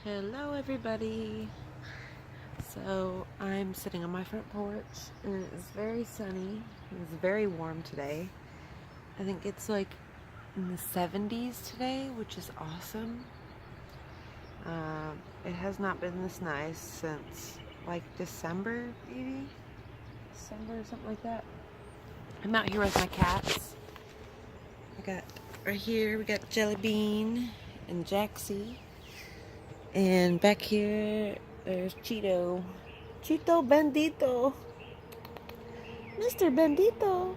Hello everybody. So I'm sitting on my front porch and it is very sunny. It's very warm today. I think it's like in the 70s today, which is awesome. It has not been this nice since like December, maybe? December or something like that. I'm out here with my cats. I got right here, we got Jelly Bean and Jaxie. And back here, there's Cheeto. Cheeto Bendito. Mr. Bendito.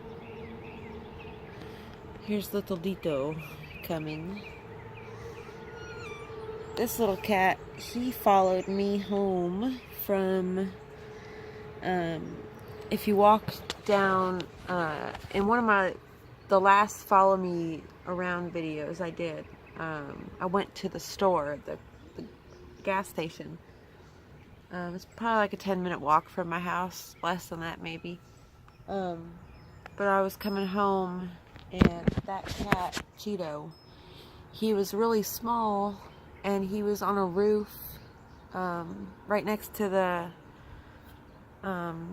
Here's little Dito coming. This little cat, he followed me home from, if you walk down, in one of the last follow me around videos I did, I went to the store, the gas station. It's probably like a 10-minute walk from my house, less than that maybe. But I was coming home and that cat, Cheeto, he was really small and he was on a roof right next to the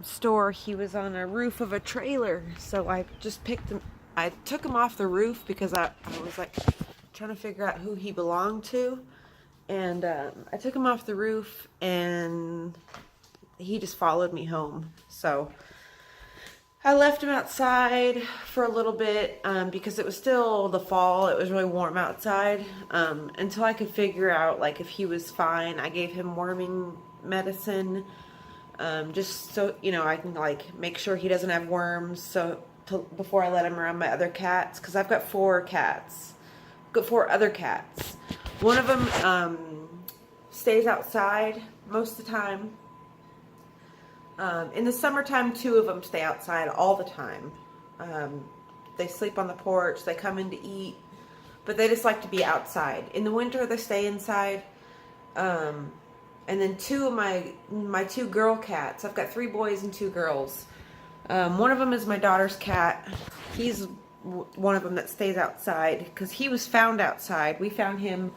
store. He was on a roof of a trailer, so I just picked him. I took him off the roof because I was like trying to figure out who he belonged to. And I took him off the roof and he just followed me home. So I left him outside for a little bit because it was still the fall. It was really warm outside until I could figure out like if he was fine. I gave him worming medicine just so, you know, I can like make sure he doesn't have worms before I let him around my other cats, because I've got 4 cats. I've got 4 other cats. One of them stays outside most of the time. In the summertime, 2 of them stay outside all the time. They sleep on the porch, they come in to eat, but they just like to be outside. In the winter, they stay inside. And then 2 of my 2 girl cats, I've got 3 boys and 2 girls. One of them is my daughter's cat. He's one of them that stays outside because he was found outside. We found him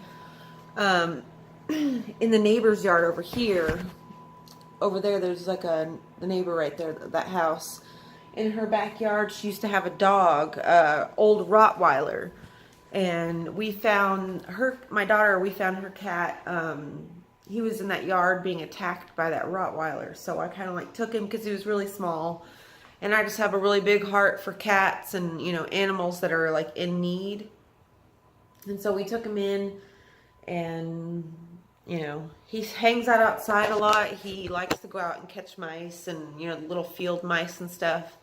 in the neighbor's yard over here. Over there, there's like the neighbor right there, that house. In her backyard, she used to have a dog, old Rottweiler. And we found my daughter, we found her cat. He was in that yard being attacked by that Rottweiler. So I kind of like took him because he was really small. And I just have a really big heart for cats and, you know, animals that are like in need. And so we took him in and, you know, he hangs out outside a lot. He likes to go out and catch mice and, you know, little field mice and stuff.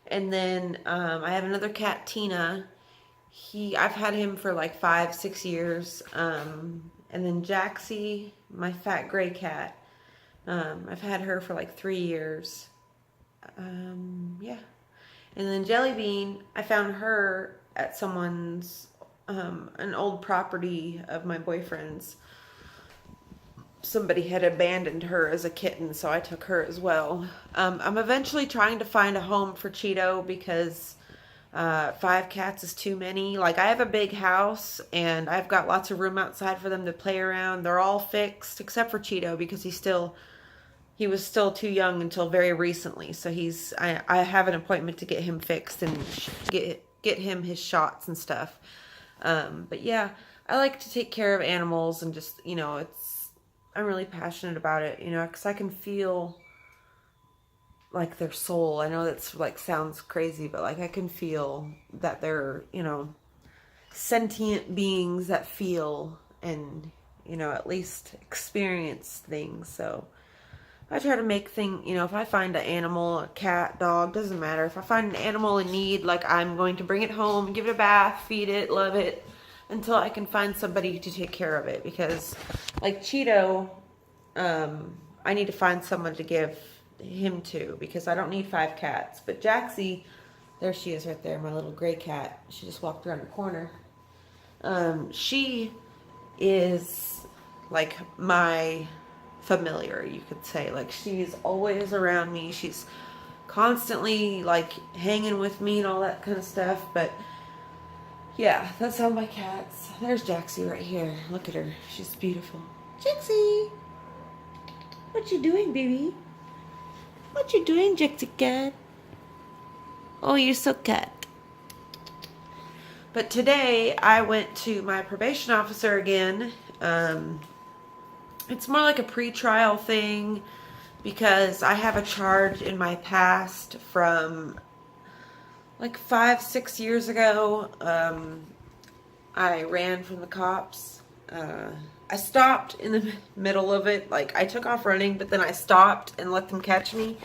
And then I have another cat, Tina. I've had him for like 5-6 years. And then Jaxie, my fat gray cat. I've had her for like 3 years. Yeah. And then Jelly Bean, I found her at someone's, an old property of my boyfriend's. Somebody had abandoned her as a kitten, so I took her as well. I'm eventually trying to find a home for Cheeto because 5 cats is too many. Like, I have a big house and I've got lots of room outside for them to play around. They're all fixed except for Cheeto because he was still too young until very recently. So I have an appointment to get him fixed and get him his shots and stuff. But yeah, I like to take care of animals and just, you know, I'm really passionate about it, you know, because I can feel like their soul. I know that's like sounds crazy, but like I can feel that they're, you know, sentient beings that feel and, you know, at least experience things. So I try to make you know, if I find an animal, a cat, dog, doesn't matter. If I find an animal in need, like I'm going to bring it home, give it a bath, feed it, love it, until I can find somebody to take care of it. Because like Cheeto, I need to find someone to give him to because I don't need 5 cats. But Jaxie, there she is right there, my little gray cat. She just walked around the corner. She is like my familiar, you could say. Like, she's always around me. She's constantly like hanging with me and all that kind of stuff. But yeah, that's all my cats. There's Jaxie right here. Look at her. She's beautiful. Jixie, what you doing, baby? What you doing, Jixie cat? Oh, you're so cat. But today I went to my probation officer again. It's more like a pre-trial thing because I have a charge in my past from like 5-6 years ago. I ran from the cops. I stopped in the middle of it. Like, I took off running, but then I stopped and let them catch me.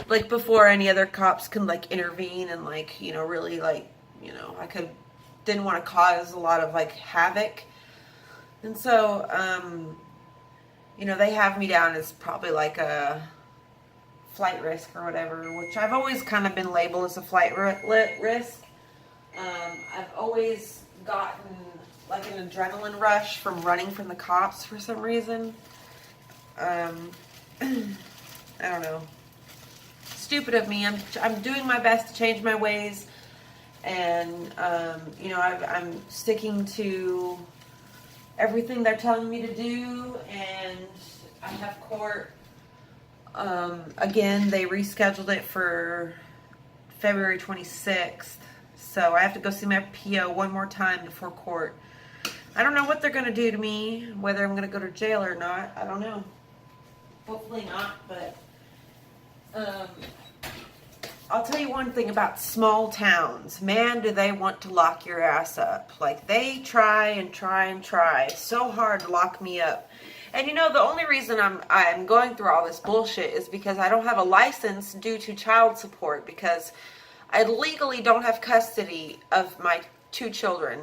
Like, before any other cops can, like, intervene and, like, you know, really, like, you know, didn't want to cause a lot of, like, havoc. And so, you know, they have me down as probably, like, a flight risk or whatever, which I've always kind of been labeled as a flight risk. I've always gotten like an adrenaline rush from running from the cops for some reason. I don't know. Stupid of me. I'm doing my best to change my ways, and you know, I'm sticking to everything they're telling me to do, and I have court. Again, they rescheduled it for February 26th. So I have to go see my PO one more time before court. I don't know what they're going to do to me, whether I'm going to go to jail or not. I don't know. Hopefully not, but I'll tell you one thing about small towns. Man, do they want to lock your ass up. Like, they try and try and try so hard to lock me up. And you know, the only reason I'm going through all this bullshit is because I don't have a license due to child support, because I legally don't have custody of my 2 children.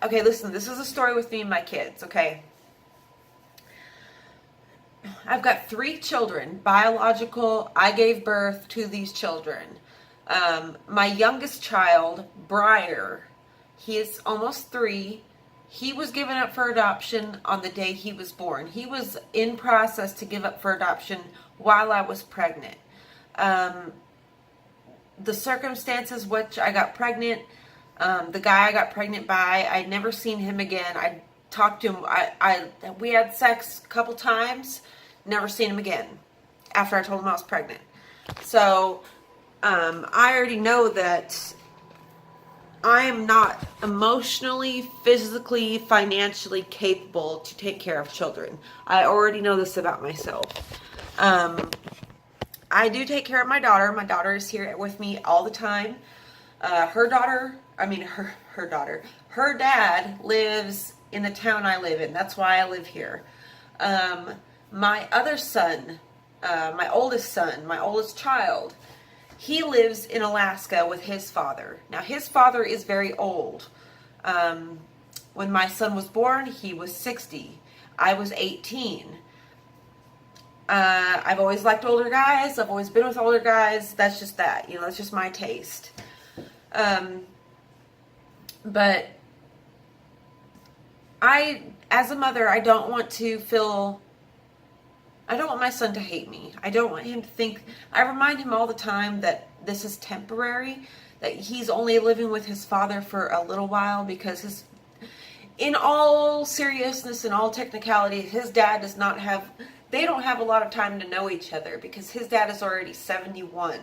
Okay, listen, this is a story with me and my kids, okay? I've got 3 children, biological. I gave birth to these children. My youngest child, Briar, he is almost 3. He was given up for adoption on the day he was born. He was in process to give up for adoption while I was pregnant. The circumstances which I got pregnant, the guy I got pregnant by, I'd never seen him again. I talked to him. We had sex a couple times, never seen him again after I told him I was pregnant. So I already know that I am not emotionally, physically, financially capable to take care of children. I already know this about myself. I do take care of my daughter. My daughter is here with me all the time. Her dad lives in the town I live in. That's why I live here. My other son, my oldest child, he lives in Alaska with his father. Now, his father is very old. When my son was born, he was 60. I was 18. I've always liked older guys. I've always been with older guys. That's just that. You know, that's just my taste. But as a mother, I don't want my son to hate me. I don't want him to think, I remind him all the time that this is temporary, that he's only living with his father for a little while, because in all seriousness and all technicality, his dad they don't have a lot of time to know each other, because his dad is already 71.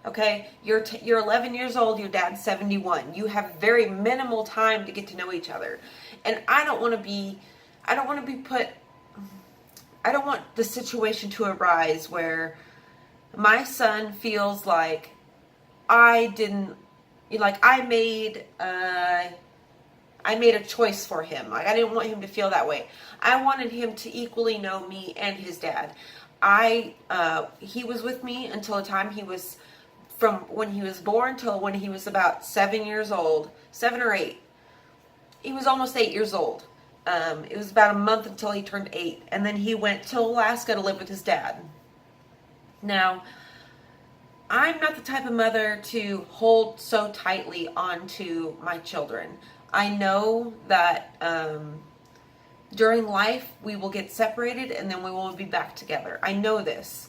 Okay, you're 11 years old, your dad's 71. You have very minimal time to get to know each other. And I don't want the situation to arise where my son feels like I made a choice for him. Like, I didn't want him to feel that way. I wanted him to equally know me and his dad. He was with me until the time from when he was born till when he was about 7 years old, 7 or 8. He was almost 8 years old. It was about a month until he turned 8. And then he went to Alaska to live with his dad. Now, I'm not the type of mother to hold so tightly onto my children. I know that during life we will get separated and then we will be back together. I know this.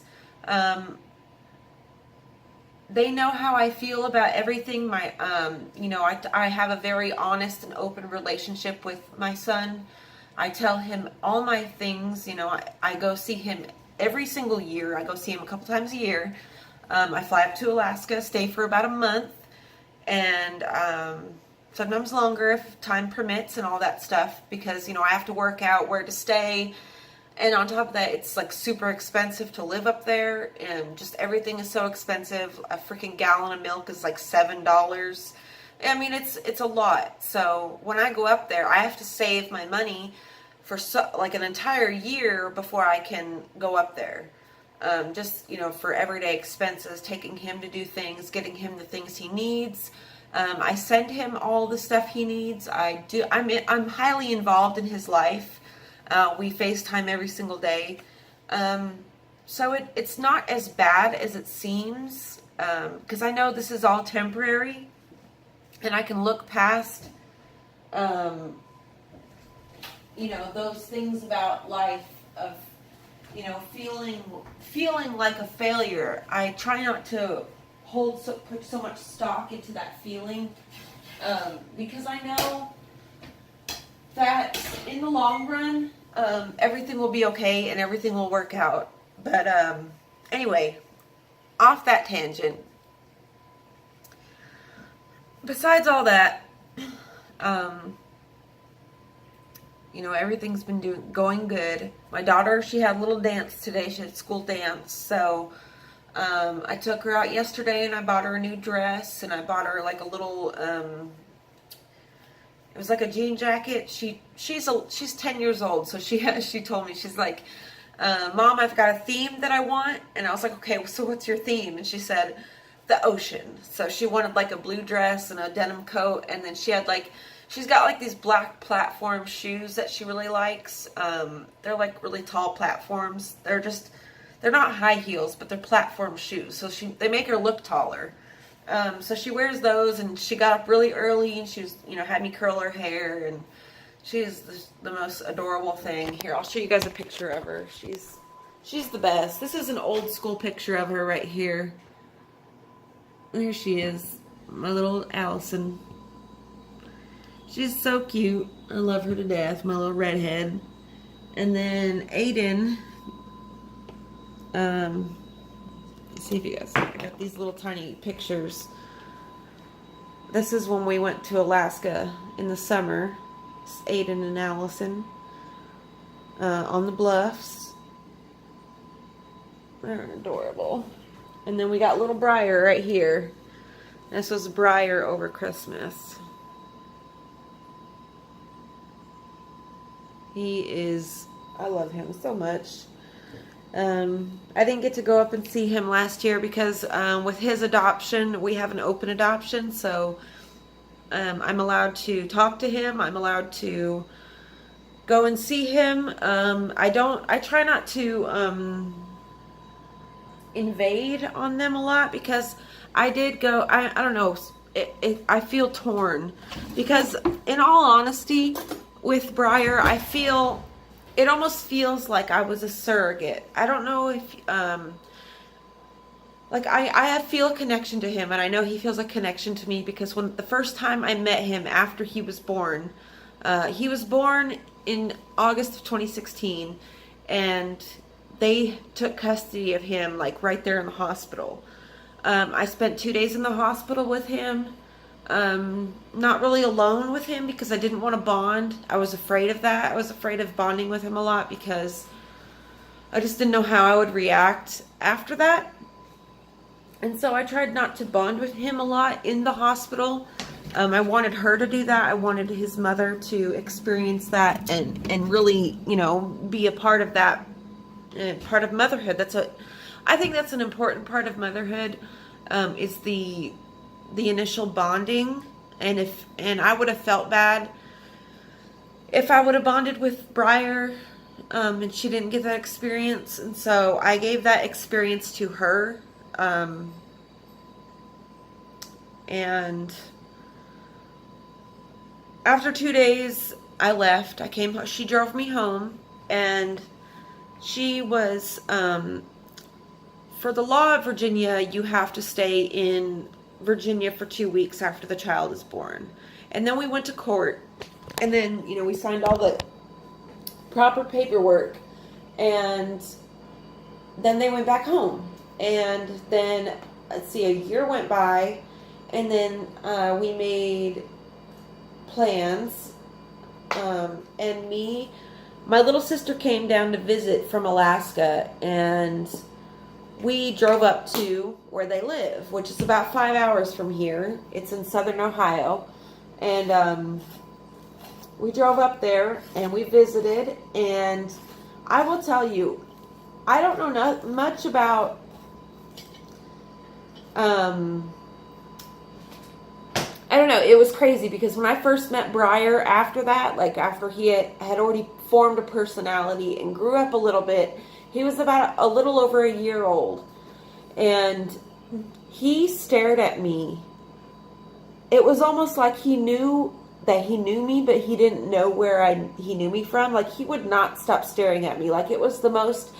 They know how I feel about everything. I have a very honest and open relationship with my son. I tell him all my things. You know, I go see him every single year. I go see him a couple times a year. I fly up to Alaska, stay for about a month, and sometimes longer if time permits and all that stuff, because, you know, I have to work out where to stay. And on top of that, it's like super expensive to live up there, and just everything is so expensive. A freaking gallon of milk is like $7. I mean, it's a lot. So when I go up there, I have to save my money for like an entire year before I can go up there. Just, you know, for everyday expenses, taking him to do things, getting him the things he needs. I send him all the stuff he needs. I'm highly involved in his life. We FaceTime every single day. So it's not as bad as it seems, because I know this is all temporary, and I can look past, you know, those things about life of, you know, feeling like a failure. I try not to put so much stock into that feeling, because I know that in the long run, everything will be okay and everything will work out. But anyway, off that tangent. Besides all that, you know, everything's been going good. My daughter, she had a little dance today. She had school dance. So I took her out yesterday and I bought her a new dress, and I bought her like a little, it was like a jean jacket. She's 10 years old, so she told me, she's like, Mom, I've got a theme that I want. And I was like, okay, so what's your theme? And she said, the ocean. So she wanted like a blue dress and a denim coat, and then she's got like these black platform shoes that she really likes. They're like really tall platforms. They're not high heels, but they're platform shoes. So they make her look taller. So she wears those, and she got up really early, and she was, you know, had me curl her hair, and she's the most adorable thing. Here, I'll show you guys a picture of her. She's the best. This is an old school picture of her right here. There she is, my little Allison. She's so cute. I love her to death, my little redhead. And then Aiden, let's see if you guys, I got these little tiny pictures. This is when we went to Alaska in the summer. It's Aiden and Allison on the bluffs. They're adorable. And then we got little Briar right here. This was Briar over Christmas. I love him so much. I didn't get to go up and see him last year because with his adoption, we have an open adoption. So I'm allowed to talk to him. I'm allowed to go and see him. I try not to invade on them a lot, because I did go, I don't know, I feel torn, because in all honesty, with Briar, I feel, it almost feels like I was a surrogate. I don't know if, like I feel a connection to him, and I know he feels a connection to me, because when the first time I met him after he was born in August of 2016, and they took custody of him like right there in the hospital. I spent 2 days in the hospital with him. Not really alone with him, because I didn't want to bond. I was afraid of that. I was afraid of bonding with him a lot, because I just didn't know how I would react after that. And so I tried not to bond with him a lot in the hospital. I wanted her to do that. I wanted his mother to experience that and really, you know, be a part of that, part of motherhood. I think that's an important part of motherhood, is the initial bonding. And I would have felt bad if I would have bonded with Briar, and she didn't get that experience. And so I gave that experience to her. And after 2 days, I left. She drove me home, and she was, for the law of Virginia, you have to stay in Virginia for 2 weeks after the child is born. And then we went to court, and then, you know, we signed all the proper paperwork. And then they went back home. And then, let's see, a year went by. And then we made plans. And my little sister came down to visit from Alaska. And we drove up to where they live, which is about 5 hours from here. It's in southern Ohio. And we drove up there and we visited. And I will tell you, I don't know much about I don't know. It was crazy because when I first met Briar after that, like after he had already formed a personality and grew up a little bit, he was about a little over a year old. And he stared at me. It was almost like he knew that he knew me, but he didn't know where he knew me from. Like, he would not stop staring at me. Like, it was the most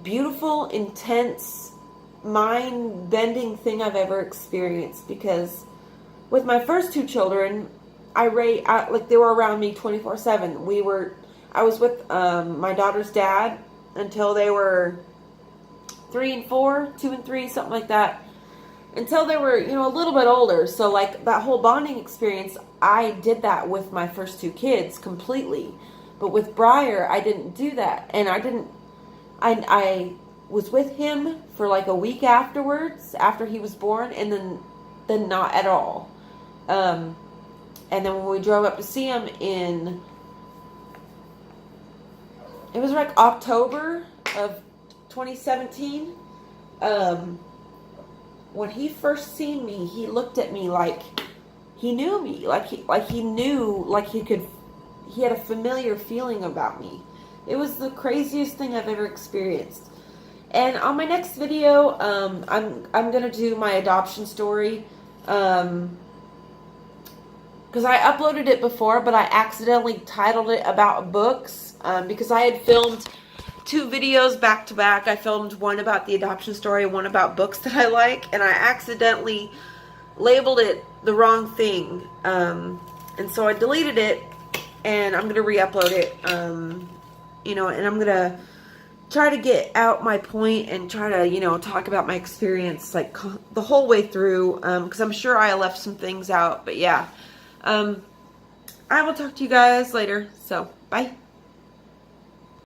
beautiful, intense, mind-bending thing I've ever experienced. Because with my first two children, like, they were around me 24/7. I was with my daughter's dad until they were 3 and 4, 2 and 3, something like that. Until they were, a little bit older. So, like, that whole bonding experience, I did that with my first two kids completely. But with Briar, I didn't do that. And I was with him for like a week afterwards, after he was born, and then not at all. And then when we drove up to see him it was like October of 2017, when he first seen me, he looked at me like he knew me, he had a familiar feeling about me. It was the craziest thing I've ever experienced. And on my next video, I'm gonna do my adoption story, because I uploaded it before, but I accidentally titled it about books, because I had filmed 2 videos back to back. I filmed one about the adoption story and one about books that I like, and I accidentally labeled it the wrong thing. And so I deleted it, and I'm going to re-upload it, and I'm going to try to get out my point and try to, talk about my experience, like, the whole way through, because I'm sure I left some things out, but yeah. I will talk to you guys later, so bye.